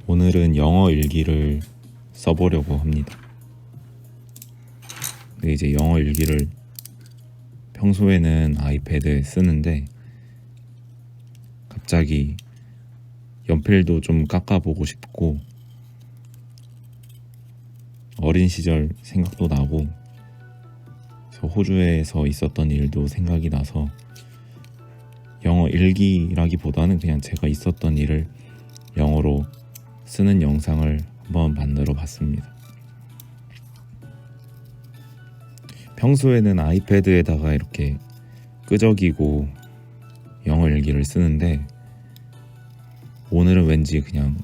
오늘은 영어 일기를 써보려고 합니다. 근데 이제 영어 일기를 평소에는 아이패드에 쓰는데 갑자기 연필도 좀 깎아보고 싶고 어린 시절 생각도 나고 저 호주에서 있었던 일도 생각이 나서 영어 일기라기보다는 그냥 제가 있었던 일을 영어로 쓰는 영상을 한번 만들어 봤습니다. 평소에는 아이패드에다가 이렇게 끄적이고 영어 일기를 쓰는데 오늘은 왠지 그냥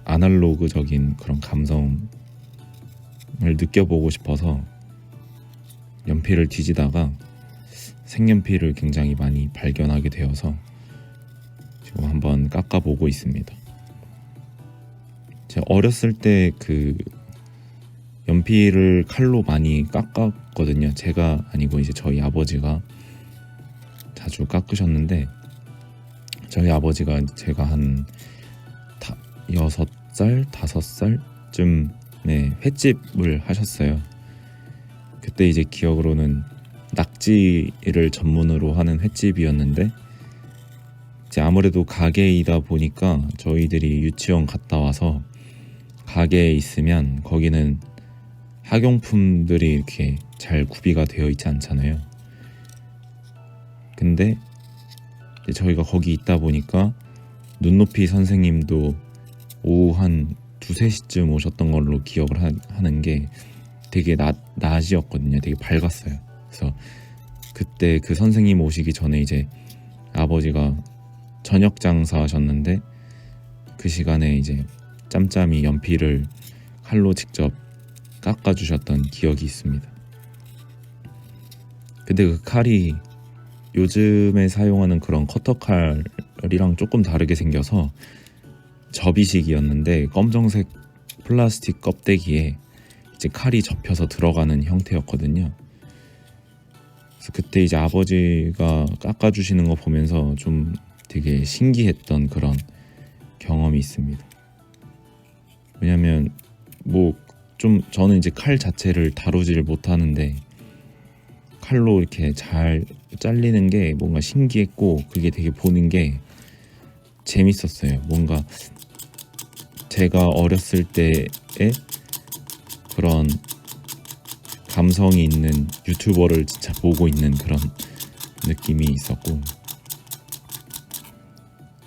아날로그적인 그런 감성을 느껴보고 싶어서 연필을 뒤지다가 색연필을 굉장히 많이 발견하게 되어서 지금 한번 깎아보고 있습니다. 제가 어렸을 때 그 연필을 칼로 많이 깎았거든요. 제가 아니고 이제 저희 아버지가 자주 깎으셨는데 저희 아버지가 제가 한 6살, 5살쯤에 횟집을 하셨어요. 그때 이제 기억으로는 낙지를 전문으로 하는 횟집이었는데 이제 아무래도 가게이다 보니까 저희들이 유치원 갔다 와서 가게에 있으면 거기는 학용품들이 이렇게 잘 구비가 되어 있지 않잖아요. 근데 저희가 거기 있다 보니까 눈높이 선생님도 오후 한 2-3시쯤 오셨던 걸로 기억을 하는 게 되게 낮이었거든요. 되게 밝았어요. 그래서 그때 그 선생님 오시기 전에 이제 아버지가 저녁 장사하셨는데 그 시간에 이제 짬짬이 연필을 칼로 직접 깎아주셨던 기억이 있습니다. 근데 그 칼이 요즘에 사용하는 그런 커터 칼이랑 조금 다르게 생겨서 접이식이었는데 검정색 플라스틱 껍데기에 이제 칼이 접혀서 들어가는 형태였거든요. 그래서 그때 이제 아버지가 깎아주시는 거 보면서 좀 되게 신기했던 그런 경험이 있습니다. 왜냐면 좀 저는 이제 칼 자체를 다루지를 못하는데 칼로 이렇게 잘 잘리는 게 뭔가 신기했고 그게 되게 보는 게 재밌었어요. 뭔가 제가 어렸을 때의 그런 감성이 있는 유튜버를 진짜 보고 있는 그런 느낌이 있었고,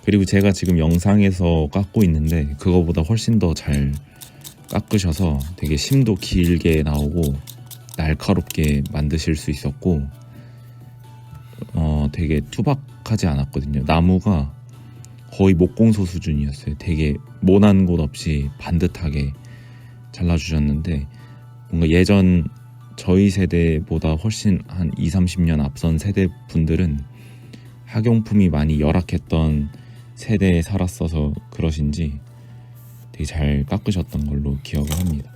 그리고 제가 지금 영상에서 깎고 있는데 그거보다 훨씬 더 잘 깎으셔서 되게 심도 길게 나오고 날카롭게 만드실 수 있었고 되게 투박하지 않았거든요. 나무가 거의 목공소 수준이었어요. 되게 모난 곳 없이 반듯하게 잘라주셨는데 뭔가 예전 저희 세대보다 훨씬 한 20-30년 앞선 세대 분들은 학용품이 많이 열악했던 세대에 살았어서 그러신지 되게 잘 깎으셨던 걸로 기억을 합니다.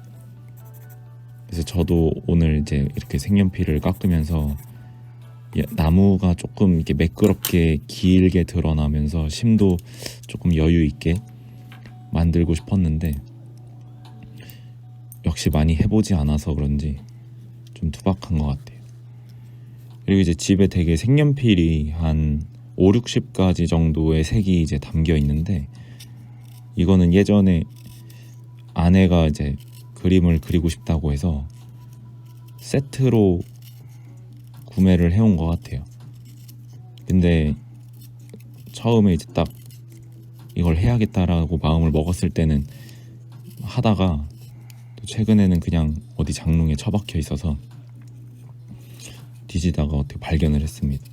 그래서 저도 오늘 이제 이렇게 색연필을 깎으면서 나무가 조금 이렇게 매끄럽게 길게 드러나면서 심도 조금 여유 있게 만들고 싶었는데 역시 많이 해보지 않아서 그런지 좀 투박한 것 같아요. 그리고 이제 집에 되게 색연필이 한 5-60가지 정도의 색이 이제 담겨 있는데 이거는 예전에 아내가 이제 그림을 그리고 싶다고 해서 세트로 구매를 해온 것 같아요. 근데 처음에 이제 딱 이걸 해야겠다라고 마음을 먹었을 때는 하다가 또 최근에는 그냥 어디 장롱에 처박혀 있어서 뒤지다가 어떻게 발견을 했습니다.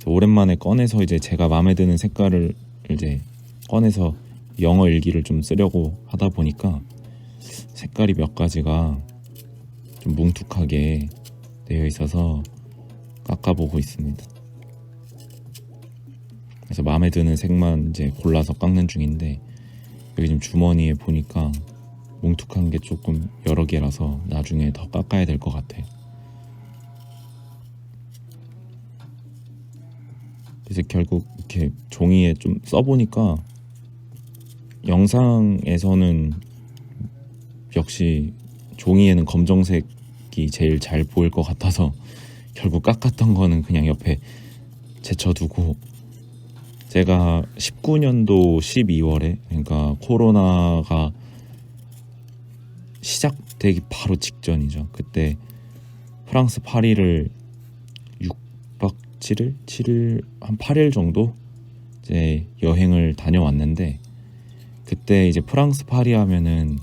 오랜만에 꺼내서 이제 제가 마음에 드는 색깔을 이제 꺼내서 영어 일기를 좀 쓰려고 하다 보니까 색깔이 몇 가지가 좀 뭉툭하게 되어 있어서 깎아보고 있습니다. 그래서 마음에 드는 색만 이제 골라서 깎는 중인데 여기 지금 주머니에 보니까 뭉툭한 게 조금 여러 개라서 나중에 더 깎아야 될 것 같아요. 그래서 결국 이렇게 종이에 좀 써보니까 영상에서는 역시 종이에는 검정색이 제일 잘 보일 것 같아서 결국 깎았던 거는 그냥 옆에 제쳐두고, 제가 19년도 12월에 그러니까 코로나가 시작되기 바로 직전이죠. 그때 프랑스 파리를 6박 7일 한 8일 정도 이제 여행을 다녀왔는데, 그때 이제 프랑스 파리 하면은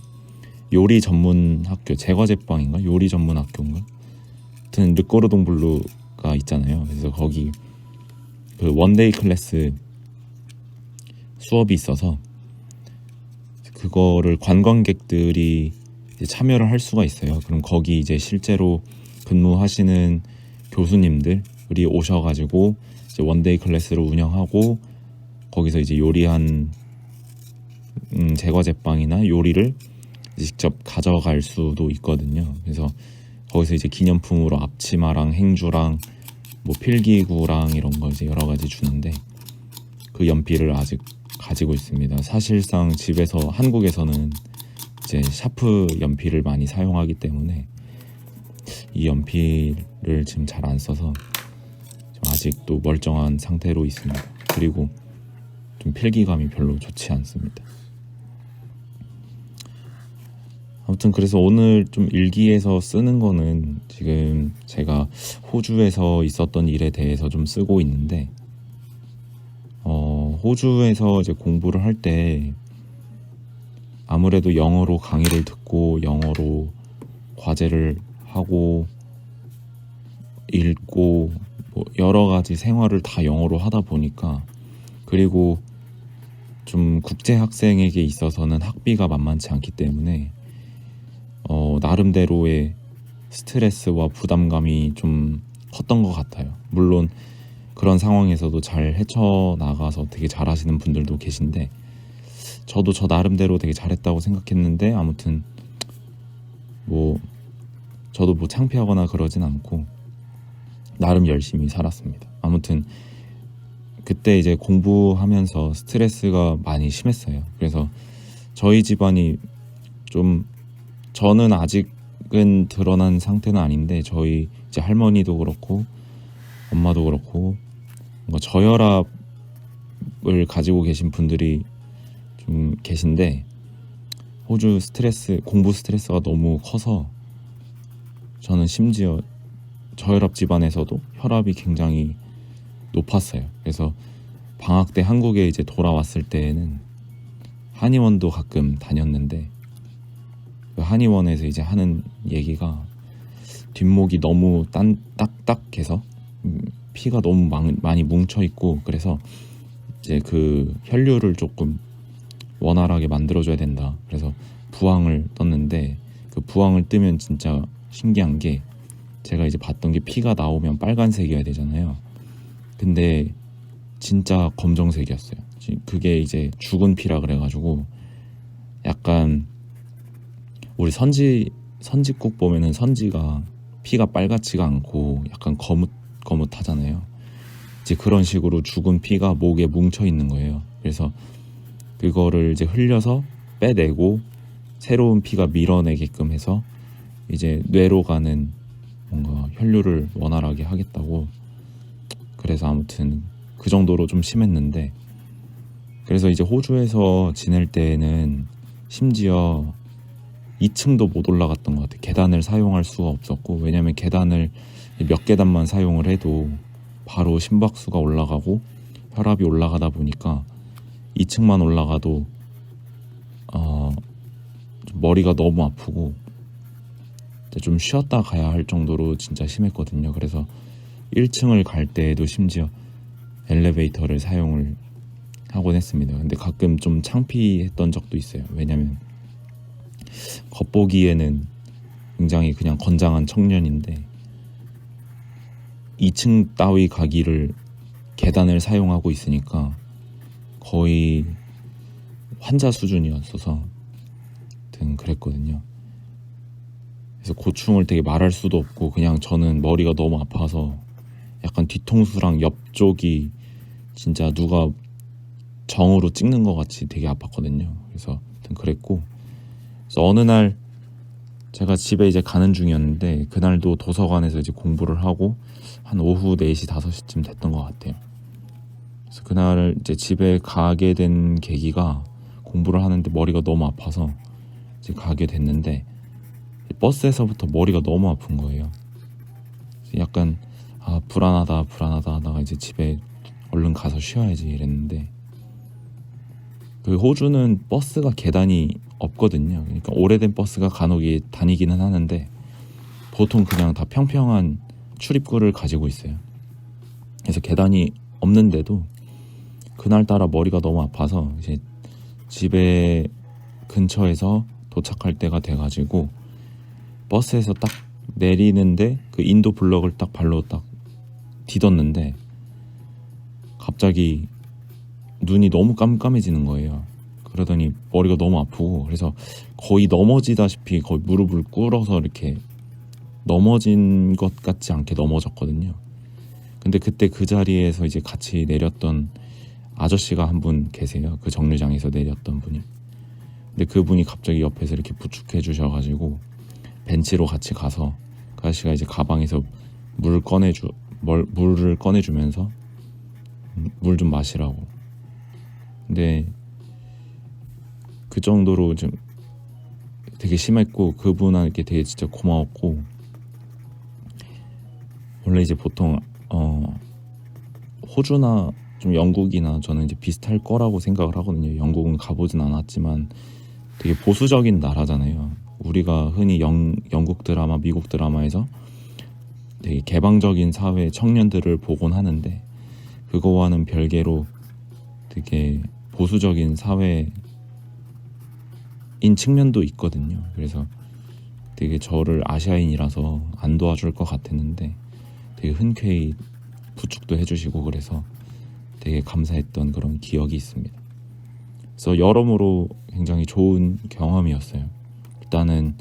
요리 전문 학교, 제과제빵인가 요리 전문 학교인가 하여튼 르꼬르동 블루가 있잖아요. 그래서 거기 그 원데이 클래스 수업이 있어서 그거를 관광객들이 이제 참여를 할 수가 있어요. 그럼 거기 이제 실제로 근무하시는 교수님들이 오셔가지고 이제 원데이 클래스를 운영하고, 거기서 이제 요리한 제과제빵이나 요리를 직접 가져갈 수도 있거든요. 그래서 거기서 이제 기념품으로 앞치마랑 행주랑 뭐 필기구랑 이런 거 이제 여러 가지 주는데, 그 연필을 아직 가지고 있습니다. 사실상 집에서 한국에서는 이제 샤프 연필을 많이 사용하기 때문에 이 연필을 지금 잘 안 써서 좀 아직도 멀쩡한 상태로 있습니다. 그리고 좀 필기감이 별로 좋지 않습니다. 아무튼 그래서 오늘 좀 일기에서 쓰는 거는 지금 제가 호주에서 있었던 일에 대해서 좀 쓰고 있는데, 호주에서 이제 공부를 할 때 아무래도 영어로 강의를 듣고 영어로 과제를 하고 읽고 뭐 여러 가지 생활을 다 영어로 하다 보니까, 그리고 좀 국제 학생에게 있어서는 학비가 만만치 않기 때문에 나름대로의 스트레스와 부담감이 좀 컸던 것 같아요. 물론 그런 상황에서도 잘 헤쳐나가서 되게 잘하시는 분들도 계신데, 저도 저 나름대로 되게 잘했다고 생각했는데, 아무튼 뭐 저도 뭐 창피하거나 그러진 않고 나름 열심히 살았습니다. 아무튼 그때 이제 공부하면서 스트레스가 많이 심했어요. 그래서 저희 집안이 좀, 저는 아직은 드러난 상태는 아닌데 저희 이제 할머니도 그렇고 엄마도 그렇고 뭔가 저혈압을 가지고 계신 분들이 좀 계신데, 호주 공부 스트레스가 너무 커서 저는 심지어 저혈압 집안에서도 혈압이 굉장히 높았어요. 그래서 방학 때 한국에 이제 돌아왔을 때에는 한의원도 가끔 다녔는데, 그 한의원에서 이제 하는 얘기가 뒷목이 너무 딱딱해서 피가 너무 많이 뭉쳐 있고, 그래서 이제 그 혈류를 조금 원활하게 만들어줘야 된다. 그래서 부항을 떴는데, 그 부항을 뜨면 진짜 신기한 게, 제가 이제 봤던 게 피가 나오면 빨간색이어야 되잖아요. 근데 진짜 검정색이었어요. 그게 이제 죽은 피라 그래가지고, 약간 우리 선지국 보면은 선지가 피가 빨갛지가 않고 약간 거뭇하잖아요. 이제 그런 식으로 죽은 피가 목에 뭉쳐 있는 거예요. 그래서 그거를 이제 흘려서 빼내고 새로운 피가 밀어내게끔 해서 이제 뇌로 가는 뭔가 혈류를 원활하게 하겠다고. 그래서 아무튼 그 정도로 좀 심했는데, 그래서 이제 호주에서 지낼 때는 심지어 2층도 못 올라갔던 것 같아요. 계단을 사용할 수가 없었고, 왜냐면 계단을 몇 계단만 사용을 해도 바로 심박수가 올라가고 혈압이 올라가다 보니까 2층만 올라가도 머리가 너무 아프고 좀 쉬었다 가야 할 정도로 진짜 심했거든요. 그래서 1층을 갈 때에도 심지어 엘리베이터를 사용을 하곤 했습니다. 근데 가끔 좀 창피했던 적도 있어요. 왜냐면 겉보기에는 굉장히 그냥 건장한 청년인데 2층 따위 가기를 계단을 사용하고 있으니까 거의 환자 수준이었어서 그랬거든요. 그래서 고충을 되게 말할 수도 없고, 그냥 저는 머리가 너무 아파서 약간 뒤통수랑 옆쪽이 진짜 누가 정으로 찍는 것 같이 되게 아팠거든요. 그래서 아무튼 그랬고, 그래서 어느 날 제가 집에 이제 가는 중이었는데 그날도 도서관에서 이제 공부를 하고 한 오후 4시 5시쯤 됐던 것 같아요. 그래서 그날 이제 집에 가게 된 계기가 공부를 하는데 머리가 너무 아파서 이제 가게 됐는데 버스에서부터 머리가 너무 아픈 거예요. 약간 불안하다 하다가 이제 집에 얼른 가서 쉬어야지 이랬는데, 그 호주는 버스가 계단이 없거든요. 그러니까 오래된 버스가 간혹 다니기는 하는데 보통 그냥 다 평평한 출입구를 가지고 있어요. 그래서 계단이 없는데도 그날따라 머리가 너무 아파서 이제 집에 근처에서 도착할 때가 돼가지고 버스에서 딱 내리는데 그 인도 블럭을 딱 발로 딱 디뎠는데 갑자기 눈이 너무 깜깜해지는 거예요. 그러더니 머리가 너무 아프고, 그래서 거의 넘어지다시피 거의 무릎을 꿇어서 이렇게 넘어진 것 같지 않게 넘어졌거든요. 근데 그때 그 자리에서 이제 같이 내렸던 아저씨가 한 분 계세요. 그 정류장에서 내렸던 분이. 근데 그분이 갑자기 옆에서 이렇게 부축해 주셔가지고 벤치로 같이 가서 그 아저씨가 이제 가방에서 물을 꺼내주면서 물 좀 마시라고. 근데 그 정도로 좀 되게 심했고, 그분한테 되게 진짜 고마웠고, 원래 이제 보통 호주나 좀 영국이나 저는 이제 비슷할 거라고 생각을 하거든요. 영국은 가보진 않았지만 되게 보수적인 나라잖아요. 우리가 흔히 영국 드라마, 미국 드라마에서 되게 개방적인 사회 청년들을 보곤 하는데 그거와는 별개로 되게 보수적인 사회인 측면도 있거든요. 그래서 되게 저를 아시아인이라서 안 도와줄 것 같았는데 되게 흔쾌히 부축도 해주시고 그래서 되게 감사했던 그런 기억이 있습니다. 그래서 여러모로 굉장히 좋은 경험이었어요. 일단은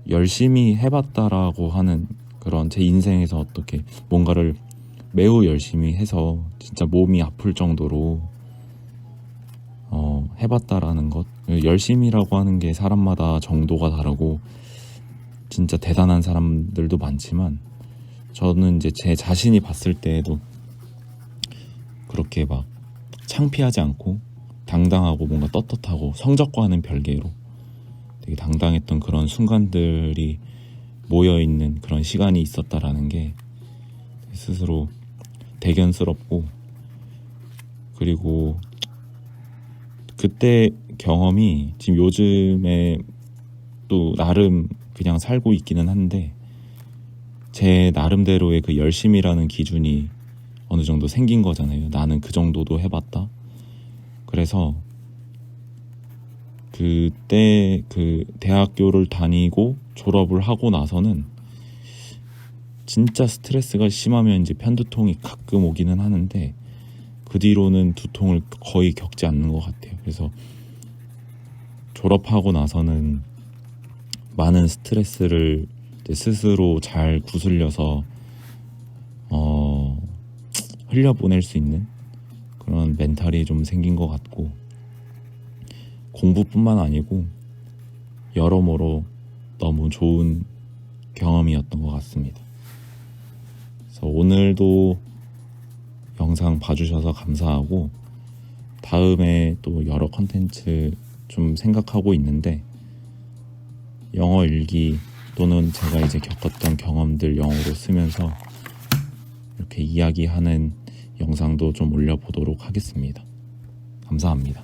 열심히 해봤다라고 하는 그런 제 인생에서 어떻게 뭔가를 매우 열심히 해서 진짜 몸이 아플 정도로 해봤다라는 것, 열심히라고 하는 게 사람마다 정도가 다르고 진짜 대단한 사람들도 많지만 저는 이제 제 자신이 봤을 때에도 그렇게 막 창피하지 않고 당당하고 뭔가 떳떳하고 성적과는 별개로 되게 당당했던 그런 순간들이 모여있는 그런 시간이 있었다라는 게 스스로 대견스럽고, 그리고 그때 경험이 지금 요즘에 또 나름 그냥 살고 있기는 한데 제 나름대로의 그 열심이라는 기준이 어느 정도 생긴 거잖아요. 나는 그 정도도 해봤다. 그래서 그때 그 대학교를 다니고 졸업을 하고 나서는 진짜 스트레스가 심하면 이제 편두통이 가끔 오기는 하는데 그 뒤로는 두통을 거의 겪지 않는 것 같아요. 그래서 졸업하고 나서는 많은 스트레스를 이제 스스로 잘 구슬려서 흘려보낼 수 있는 그런 멘탈이 좀 생긴 것 같고, 공부뿐만 아니고 여러모로 너무 좋은 경험이었던 것 같습니다. 그래서 오늘도 영상 봐주셔서 감사하고 다음에 또 여러 컨텐츠 좀 생각하고 있는데 영어 일기 또는 제가 이제 겪었던 경험들 영어로 쓰면서 이렇게 이야기하는 영상도 좀 올려보도록 하겠습니다. 감사합니다.